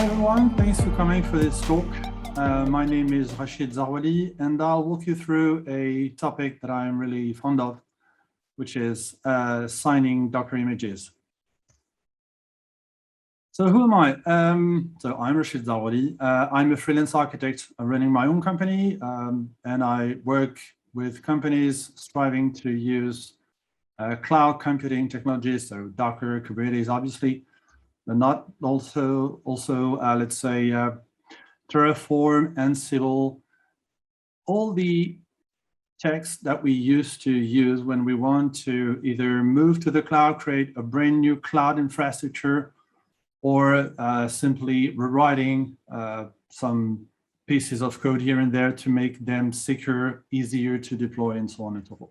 Hi everyone, thanks for coming for this talk. My name is Rashid Zarwali, and I'll walk you through a topic that I'm really fond of, which is signing Docker images. So who am I? So I'm Rashid Zarwali. I'm a freelance architect running my own company, and I work with companies striving to use cloud computing technologies, so Docker, Kubernetes, obviously, but not also let's say, Terraform, Ansible, all the techs that we used to use when we want to either move to the cloud, create a brand new cloud infrastructure, or simply rewriting some pieces of code here and there to make them secure, easier to deploy, and so on and so forth.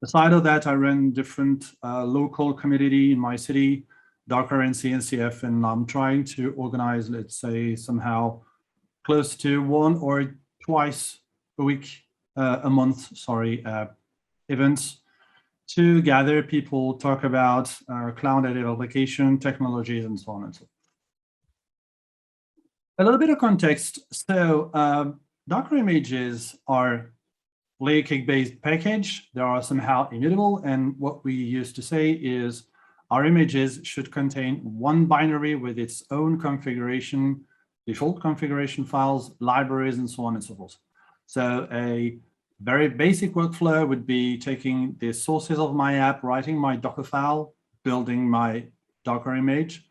Aside of that, I run different local community in my city, Docker and CNCF, and I'm trying to organize, let's say, somehow close to one or twice a week, a month, sorry, events to gather people, talk about cloud-native application technologies, and so on and so forth. A little bit of context. So Docker images are layer cake-based package. They are somehow immutable, and what we used to say is our images should contain one binary with its own configuration, default configuration files, libraries, and so on and so forth. So a very basic workflow would be taking the sources of my app, writing my Docker file, building my Docker image,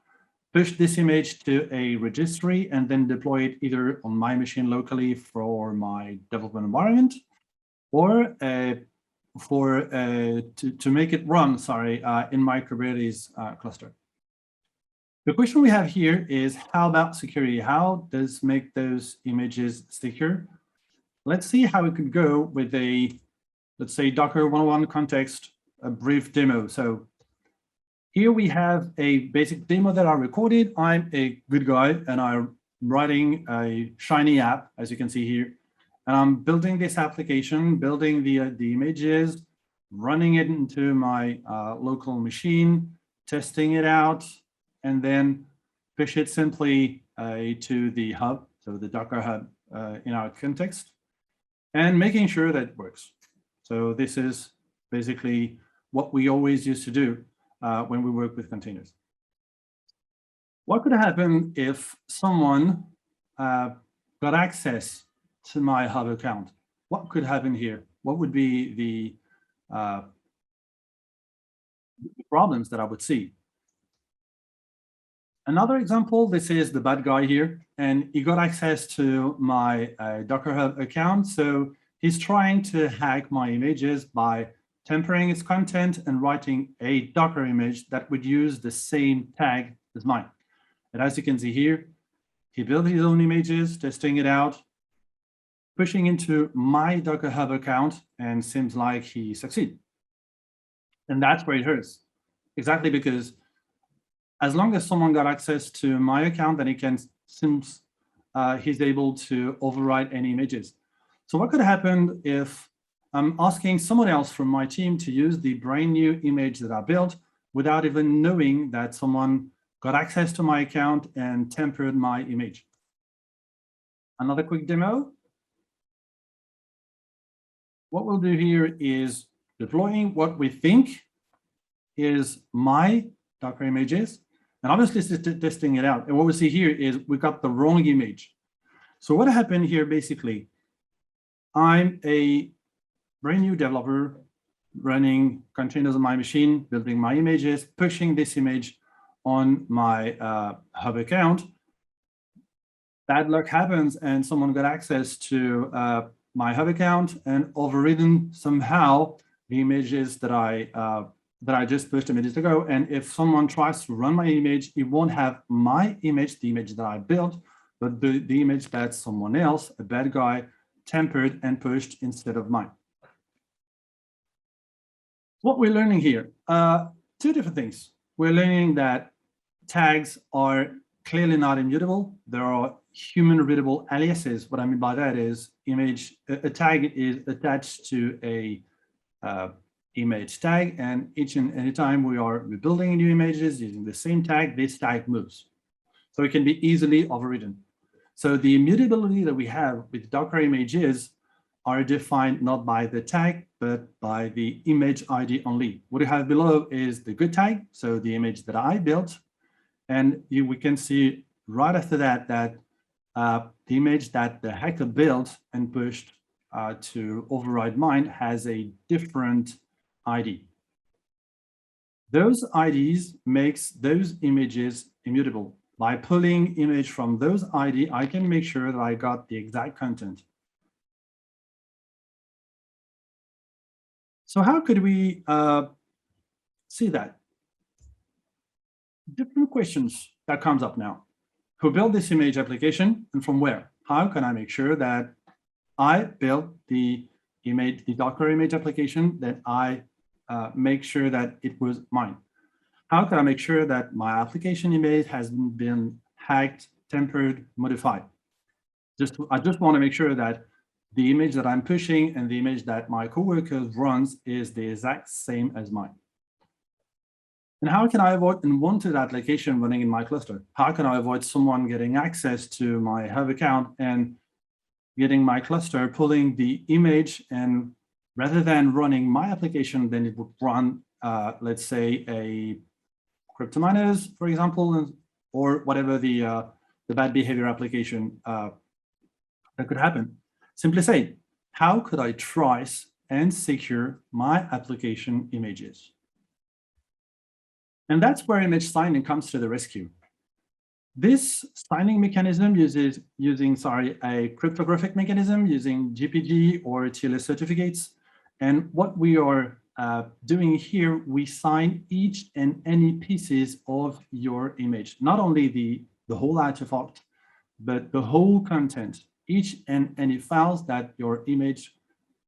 push this image to a registry, and then deploy it either on my machine locally for my development environment, or to make it run, sorry, in my Kubernetes cluster. The question we have here is, how about security? How does make those images secure? Let's see how it could go with a, let's say, Docker 101 context, a brief demo. So here we have a basic demo that I recorded. I'm a good guy, and I'm writing a shiny app, as you can see here. And I'm building this application, building the images, running it into my local machine, testing it out, and then push it simply to the hub, so the Docker hub in our context, and making sure that it works. So this is basically what we always used to do when we work with containers. What could happen if someone got access to my hub account? What could happen here? What would be the problems that I would see? Another example, this is the bad guy here, and he got access to my Docker Hub account. So he's trying to hack my images by tampering its content and writing a Docker image that would use the same tag as mine. And as you can see here, he built his own images, testing it out, pushing into my Docker Hub account, and seems like he succeeded. And that's where it hurts. Exactly, because as long as someone got access to my account, then he can, he's able to override any images. So what could happen if I'm asking someone else from my team to use the brand new image that I built without even knowing that someone got access to my account and tampered my image? Another quick demo. What we'll do here is deploying what we think is my Docker images, and obviously testing it out. And what we see here is we got the wrong image. So what happened here, basically, I'm a brand new developer running containers on my machine, building my images, pushing this image on my hub account. Bad luck happens, and someone got access to my hub account and overridden somehow the images that I just pushed a minute ago. And if someone tries to run my image, it won't have my image, the image that I built, but the image that someone else, a bad guy, tampered and pushed instead of mine. What we're learning here, two different things. We're learning that tags are clearly not immutable. There are human readable aliases. What I mean by that is a tag is attached to a image tag, and each and any time we are rebuilding new images using the same tag, this tag moves. so it can be easily overridden. So the immutability that we have with Docker images are defined not by the tag, but by the image ID only. What you have below is the good tag, so the image that I built. And we can see right after that, that the image that the hacker built and pushed to override mine has a different ID. Those IDs makes those images immutable. By pulling image from those ID, I can make sure that I got the exact content. So how could we see that? Different questions that comes up now. Who built this image application and from where? How can I make sure that I built the image, the Docker image application, that I make sure that it was mine? How can I make sure that my application image has been hacked, tempered, modified? I just want to make sure that the image that I'm pushing and the image that my coworker runs is the exact same as mine. And how can I avoid unwanted application running in my cluster? How can I avoid someone getting access to my Hub account and getting my cluster, pulling the image, and rather than running my application, then it would run, let's say, a cryptominers, for example, or whatever the bad behavior application that could happen. Simply say, how could I trace and secure my application images? And that's where image signing comes to the rescue. This signing mechanism uses a cryptographic mechanism using GPG or TLS certificates. And what we are doing here, we sign each and any pieces of your image, not only the whole artifact, but the whole content. Each and any files that your image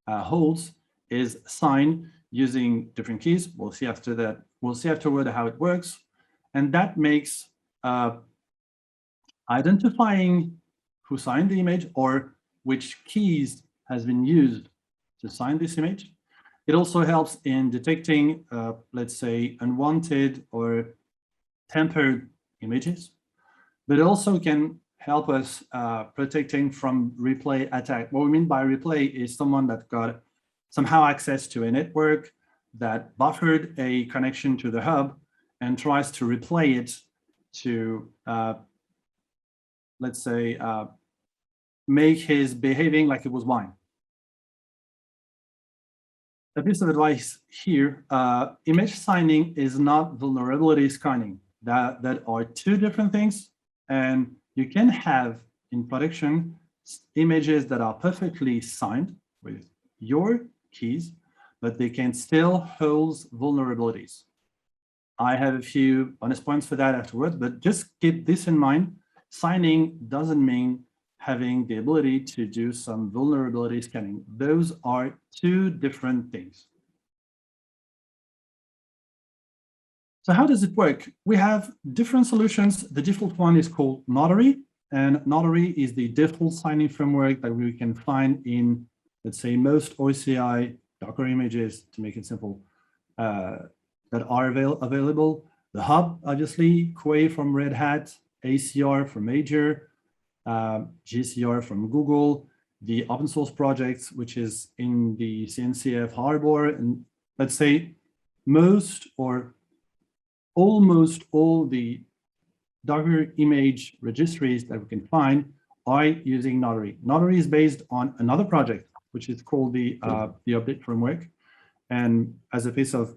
holds is signed using different keys. We'll see after that. We'll see afterward how it works. And that makes identifying who signed the image or which keys has been used to sign this image. It also helps in detecting, let's say, unwanted or tempered images, but it also can help us protecting from replay attack. What we mean by replay is someone that got somehow access to a network that buffered a connection to the hub and tries to replay it to, let's say, make his behaving like it was mine. A piece of advice here, image signing is not vulnerability scanning. That are two different things. And you can have in production images that are perfectly signed with your keys, but they can still hold vulnerabilities. I have a few bonus points for that afterwards, but just keep this in mind. Signing doesn't mean having the ability to do some vulnerability scanning. Those are two different things. So how does it work? We have different solutions. The default one is called Notary, and Notary is the default signing framework that we can find in, let's say, most OCI Docker images, to make it simple, that are available. The hub, obviously, Quay from Red Hat, ACR from Azure, GCR from Google, the open source projects, which is in the CNCF Harbor, and let's say most or almost all the Docker image registries that we can find are using Notary. Notary is based on another project, which is called the update framework. And as a piece of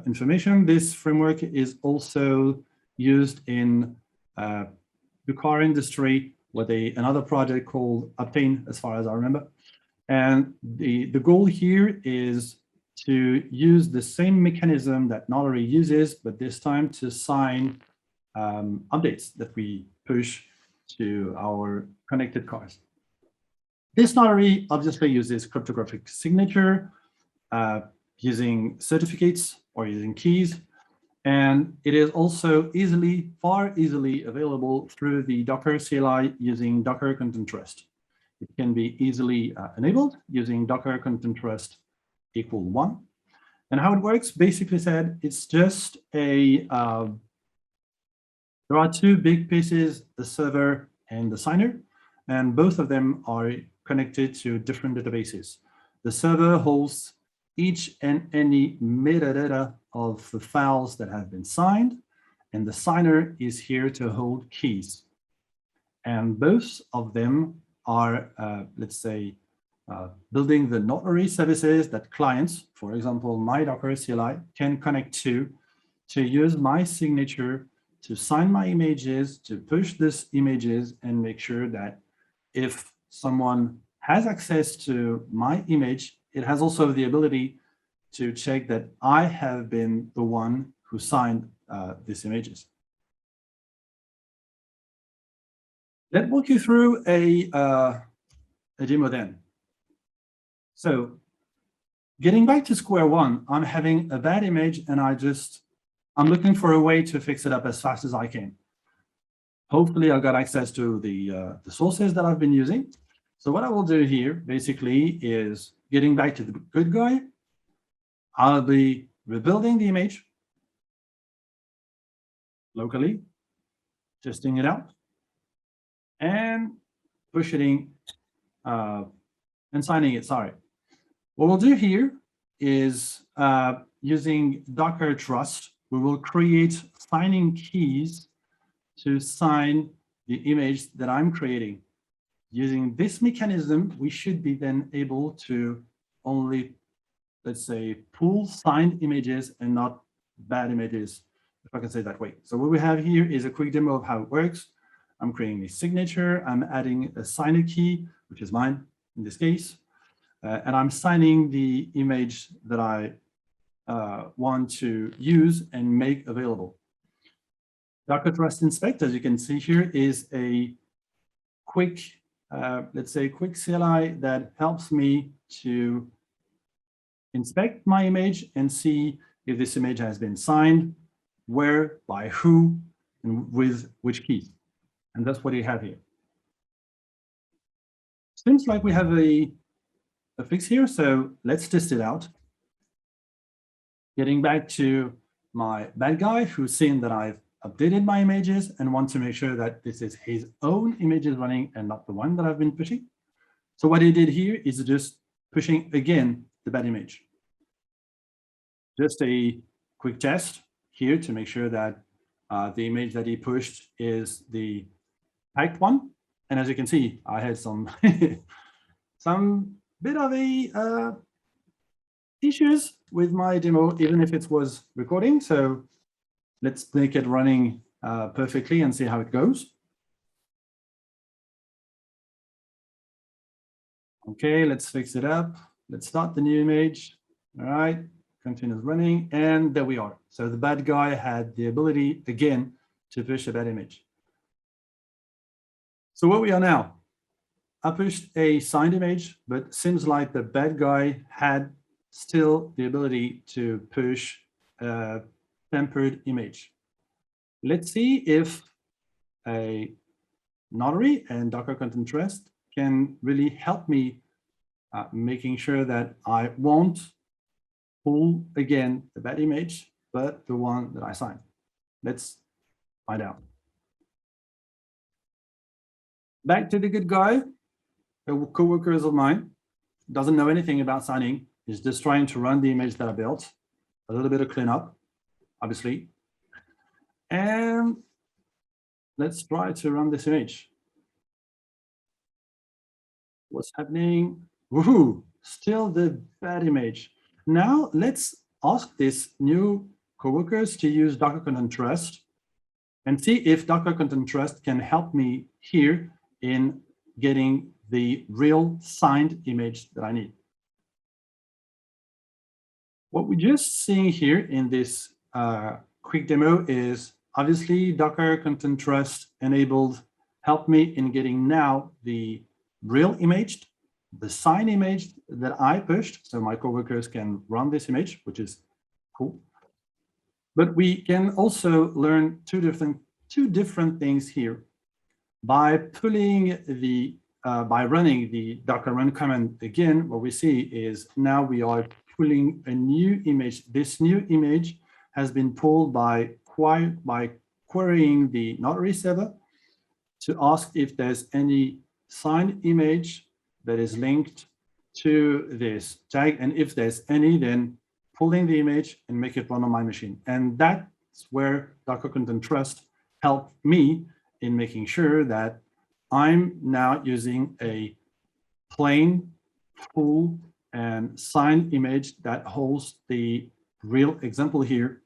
information, this framework is also used in the car industry with another project called Obtain, as far as I remember. And the goal here is to use the same mechanism that Notary uses, but this time to sign updates that we push to our connected cars. This Notary obviously uses cryptographic signature, using certificates or using keys, and it is also far easily available through the Docker CLI using Docker Content Trust. It can be easily enabled using Docker Content Trust =1. And how it works, basically said, it's just a There are two big pieces, the server and the signer, and both of them are connected to different databases. The server holds each and any metadata of the files that have been signed, and the signer is here to hold keys. And both of them are, let's say, building the notary services that clients, for example, my Docker CLI, can connect to use my signature to sign my images, to push these images, and make sure that if someone has access to my image, it has also the ability to check that I have been the one who signed these images. Let's walk you through a demo then. So getting back to square one, I'm having a bad image and I'm looking for a way to fix it up as fast as I can. Hopefully I got access to the sources that I've been using. So what I will do here basically is getting back to the good guy. I'll be rebuilding the image locally, testing it out, and pushing and signing it, sorry. What we'll do here is using Docker Trust, we will create signing keys to sign the image that I'm creating. Using this mechanism, we should be then able to only, let's say, pull signed images and not bad images, if I can say it that way. So what we have here is a quick demo of how it works. I'm creating a signature, I'm adding a signer key, which is mine in this case, and I'm signing the image that I want to use and make available. Docker Trust Inspect, as you can see here, is a quick, let's say, quick CLI that helps me to inspect my image and see if this image has been signed, where, by who, and with which keys. And that's what you have here. Seems like we have a fix here, so let's test it out. Getting back to my bad guy who's seen that I've updated my images and want to make sure that this is his own images running and not the one that I've been pushing. So what he did here is just pushing again the bad image. Just a quick test here to make sure that the image that he pushed is the typed one. And as you can see, I had some some bit of a issues with my demo, even if it was recording. So let's make it running perfectly and see how it goes. Okay, let's fix it up. Let's start the new image. All right, continues running, and there we are. So the bad guy had the ability again to push a bad image. So where we are now, I pushed a signed image, but seems like the bad guy had still the ability to push a tempered image. Let's see if a notary and Docker Content Trust can really help me making sure that I won't pull again the bad image, but the one that I signed. Let's find out. Back to the good guy, a coworker of mine, doesn't know anything about signing. He's just trying to run the image that I built. A little bit of cleanup, obviously. And let's try to run this image. What's happening? Woohoo! Still the bad image. Now let's ask this new coworkers to use Docker Content Trust and see if Docker Content Trust can help me here in getting the real signed image that I need. What we're just seeing here in this quick demo is obviously Docker Content Trust enabled helped me in getting now the real image, the signed image that I pushed, so my coworkers can run this image, which is cool. But we can also learn two different things here. By pulling the by running the Docker run command again, what we see is now we are pulling a new image. This new image has been pulled by querying the notary server to ask if there's any signed image that is linked to this tag. And if there's any, then pulling the image and make it run on my machine. And that's where Docker Content Trust helped me in making sure that I'm now using a plain, full, and signed image that holds the real example here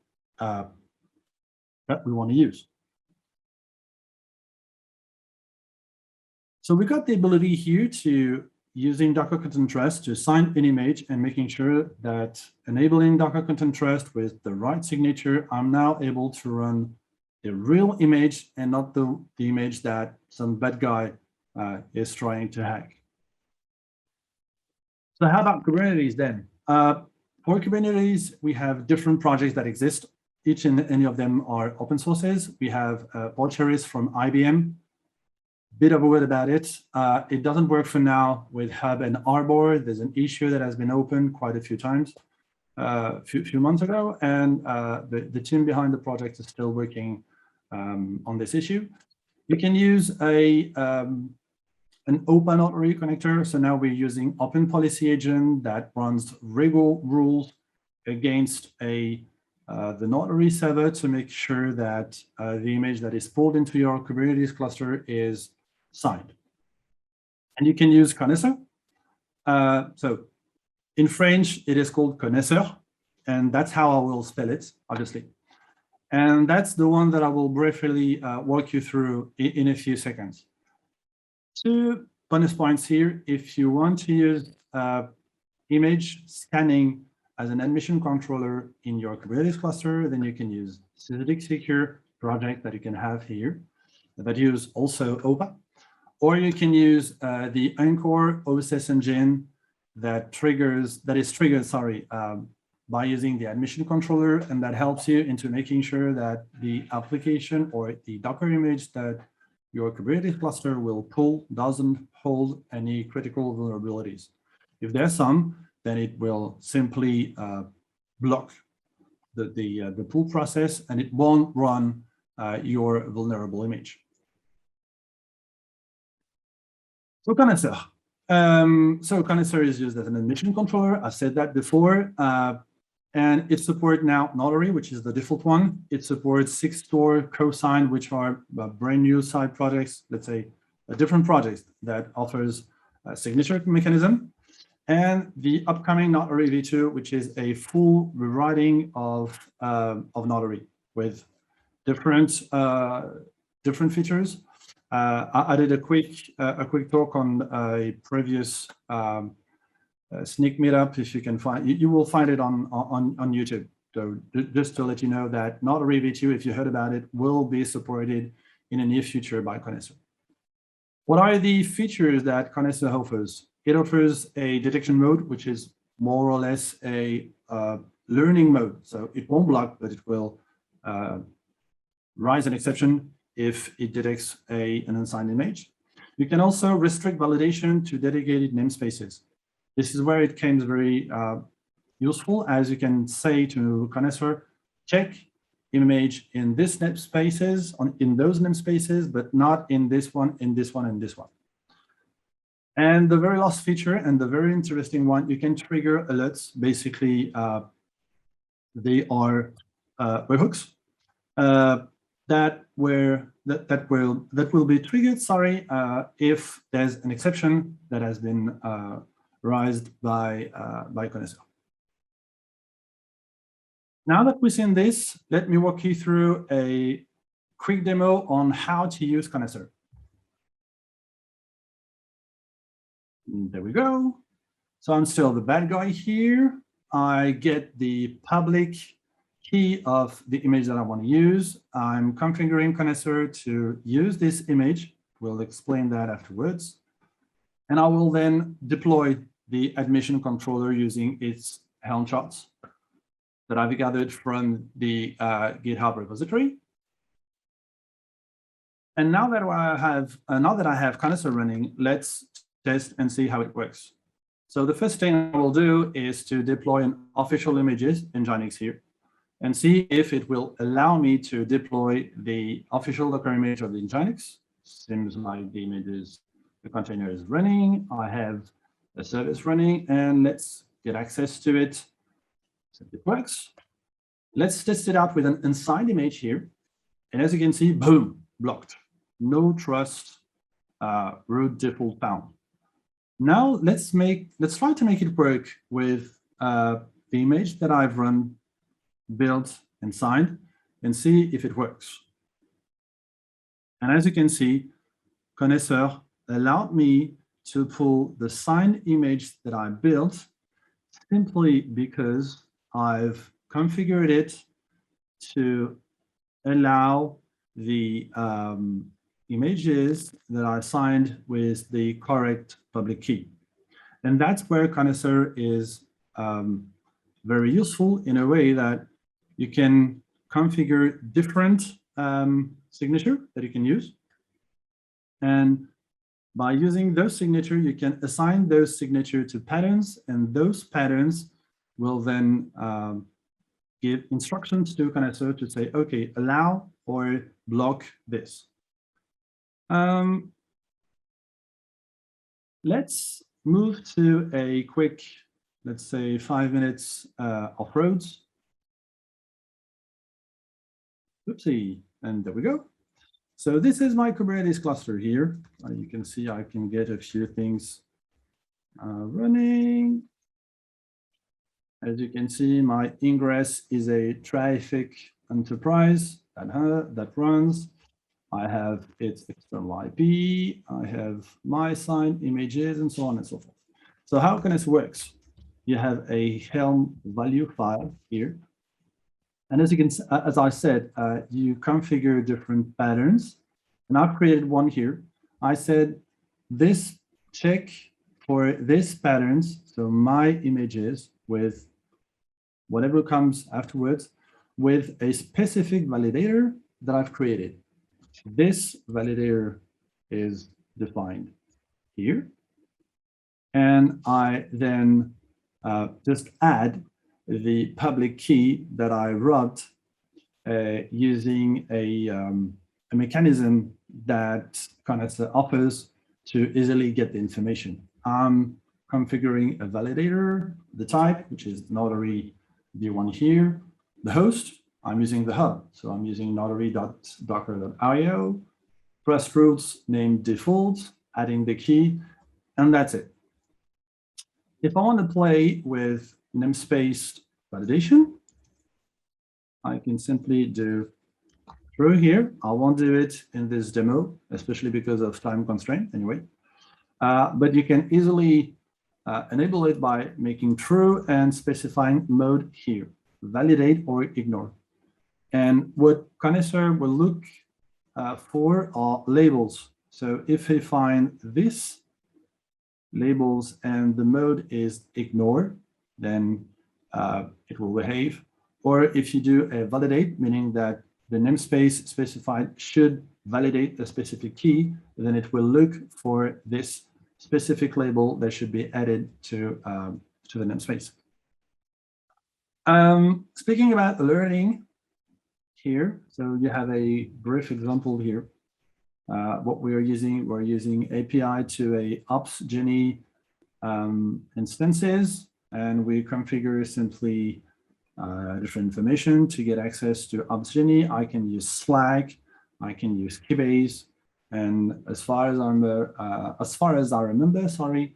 that we want to use. So we got the ability here to using Docker Content Trust to sign an image and making sure that enabling Docker Content Trust with the right signature, I'm now able to run the real image and not the image that some bad guy is trying to hack. So how about Kubernetes then? For Kubernetes, we have different projects that exist. Each and any of them are open sources. We have Vulnerabilities from IBM. Bit of a word about it. It doesn't work for now with Hub and Arbor. There's an issue that has been opened quite a few times, few months ago, and the team behind the project is still working on this issue. You can use an open notary connector. So now we're using Open Policy Agent that runs regular rules against the notary server to make sure that the image that is pulled into your Kubernetes cluster is signed. And you can use connaisseur. So in French, it is called connaisseur, and that's how I will spell it, obviously. And that's the one that I will briefly walk you through in a few seconds. 2 bonus points here. If you want to use image scanning as an admission controller in your Kubernetes cluster, then you can use Snyk Secure project that you can have here that use also OPA. Or you can use the Anchor OSS engine that is triggered by using the admission controller, and that helps you into making sure that the application or the Docker image that your Kubernetes cluster will pull doesn't hold any critical vulnerabilities. If there's some, then it will simply block the pull process, and it won't run your vulnerable image. So connaisseur. So connaisseur is used as an admission controller. I've said that before. And it supports now Notary, which is the default one. It supports Sigstore, Cosign, which are brand new side projects, let's say a different project that offers a signature mechanism. And the upcoming Notary v2, which is a full rewriting of Notary with different features. I did a quick talk on a previous Snyk meetup. If you can find, you will find it on YouTube. So just to let you know that Notary v2, if you heard about it, will be supported in the near future by connaisseur. What are the features that connaisseur offers? It offers a detection mode, which is more or less a learning mode. So it won't block, but it will raise an exception if it detects an unsigned image. You can also restrict validation to dedicated namespaces. This is where it becomes very useful, as you can say to connaisseur, check image in this namespaces, in those namespaces, but not in this one, in this one, and this one. And the very last feature, and the very interesting one, you can trigger alerts. Basically, they are webhooks that will be triggered. If there's an exception that has been raised by connaisseur. Now that we've seen this, let me walk you through a quick demo on how to use connaisseur. There we go. So I'm still the bad guy here. I get the public key of the image that I want to use. I'm configuring connaisseur to use this image. We'll explain that afterwards. And I will then deploy the admission controller using its Helm charts that I've gathered from the GitHub repository. And now that I have connaisseur running, let's test and see how it works. So the first thing I will do is to deploy an official images in Nginx here. and see if it will allow me to deploy the official Docker image of the Nginx. Seems like the image is, the container is running. I have a service running, and let's get access to it. So it works. Let's test it out with an unsigned image here. And as you can see, boom, blocked. No trust, root default found. Now let's try to make it work with the image that I've run, built, and signed, and see if it works. And as you can see, Connoisseur allowed me to pull the signed image that I built simply because I've configured it to allow the images that are signed with the correct public key. And that's where Connoisseur is very useful in a way that you can configure different signature that you can use. And by using those signatures, you can assign those signatures to patterns, and those patterns will then give instructions to Connoisseur to say, okay, allow or block this. Let's move to a quick, let's say 5 minutes off roads. Oopsie, and there we go. So this is my Kubernetes cluster here. You can see I can get a few things running. As you can see, my ingress is a traffic enterprise that runs. I have its external IP. I have my signed images and so on and so forth. So how can this works? You have a Helm value file here. And as you can, as I said, you configure different patterns, and I've created one here. I said this check for this patterns, so my images with whatever comes afterwards, with a specific validator that I've created. This validator is defined here, and I then just add the public key that I wrote using a mechanism that Connoisseur offers to easily get the information. I'm configuring a validator, the type, which is notary v1 here, the host, I'm using the hub. So I'm using notary.docker.io, press routes named default, adding the key, and that's it. If I want to play with namespace validation, I can simply do through here. I won't do it in this demo, especially because of time constraint anyway. But you can easily enable it by making true and specifying mode here, validate or ignore. And what Connoisseur will look for are labels. So if they find this labels and the mode is ignore, then it will behave. Or if you do a validate, meaning that the namespace specified should validate a specific key, then it will look for this specific label that should be added to the namespace. Speaking about alerting here, so you have a brief example here. What we're using API to a ops Genie instances, and we configure simply different information to get access to ops Genie. I can use Slack, I can use Keybase, and as far as I remember, sorry,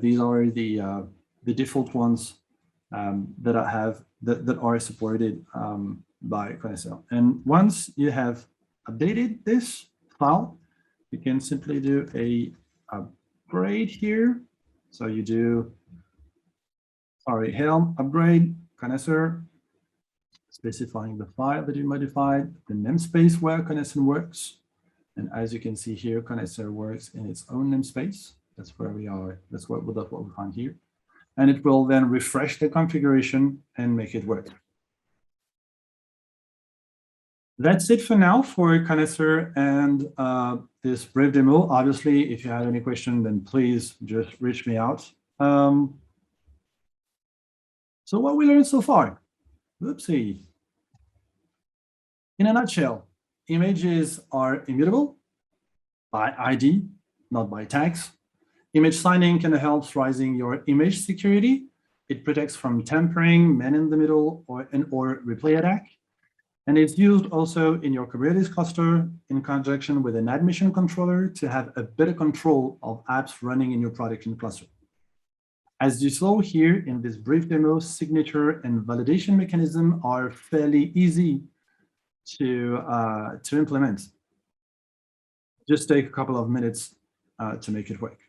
these are the default ones that I have that are supported by Connoisseur. And once you have updated this file, you can simply do a upgrade here. So you do, sorry, Helm upgrade Connoisseur, specifying the file that you modified, the namespace where Connoisseur works. And as you can see here, Connoisseur works in its own namespace. That's where we are. That's what we find here. And it will then refresh the configuration and make it work. That's it for now for Connoisseur and this brief demo. Obviously, if you have any question, then please just reach me out. So what we learned so far? Oopsie. In a nutshell, images are immutable by ID, not by tags. Image signing can help raising your image security. It protects from tampering, man-in-the-middle, or replay attack. And it's used also in your Kubernetes cluster in conjunction with an admission controller to have a better control of apps running in your production cluster. As you saw here in this brief demo, signature and validation mechanism are fairly easy to implement. Just take a couple of minutes to make it work.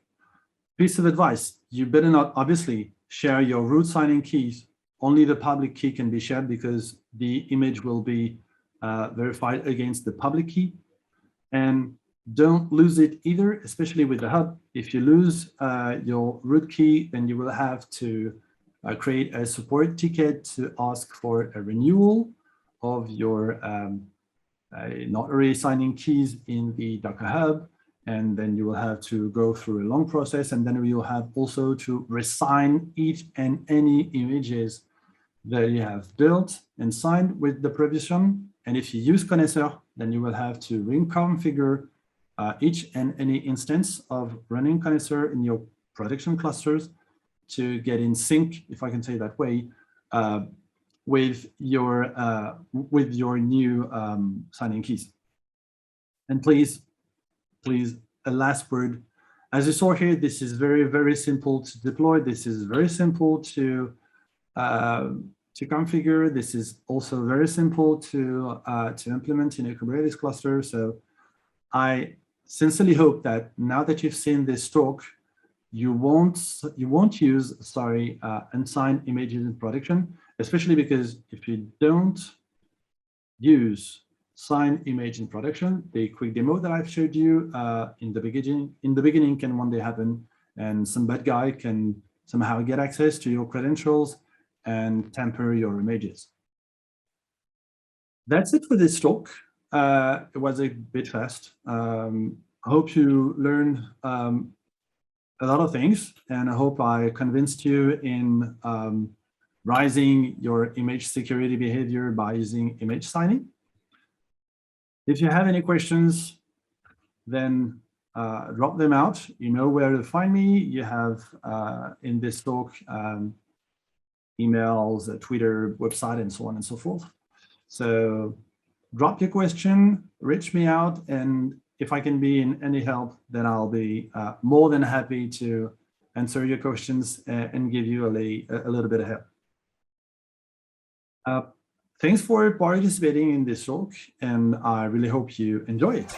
Piece of advice, you better not obviously share your root signing keys. Only the public key can be shared because the image will be verified against the public key. And don't lose it either, especially with the hub. If you lose your root key, then you will have to create a support ticket to ask for a renewal of your not already signing keys in the Docker Hub. And then you will have to go through a long process. And then we will have also to resign each and any images that you have built and signed with the previous one. And if you use Connoisseur, then you will have to reconfigure each and any instance of running Connoisseur in your production clusters to get in sync, if I can say that way, with your new signing keys. And please, a last word. As you saw here, this is very, very simple to deploy. This is very simple to configure. This is also very simple to implement in a Kubernetes cluster. So I sincerely hope that now that you've seen this talk, you won't use unsigned images in production, especially because if you don't use signed image in production, the quick demo that I've showed you in the beginning can one day happen, and some bad guy can somehow get access to your credentials and tamper your images. That's it for this talk. It was a bit fast. I hope you learned a lot of things, and I hope I convinced you in rising your image security behavior by using image signing. If you have any questions, then drop them out. You know where to find me. You have in this talk emails, Twitter, website, and so on and so forth. So drop your question, reach me out, and if I can be in any help, then I'll be more than happy to answer your questions and give you a little bit of help. Thanks for participating in this talk, and I really hope you enjoy it.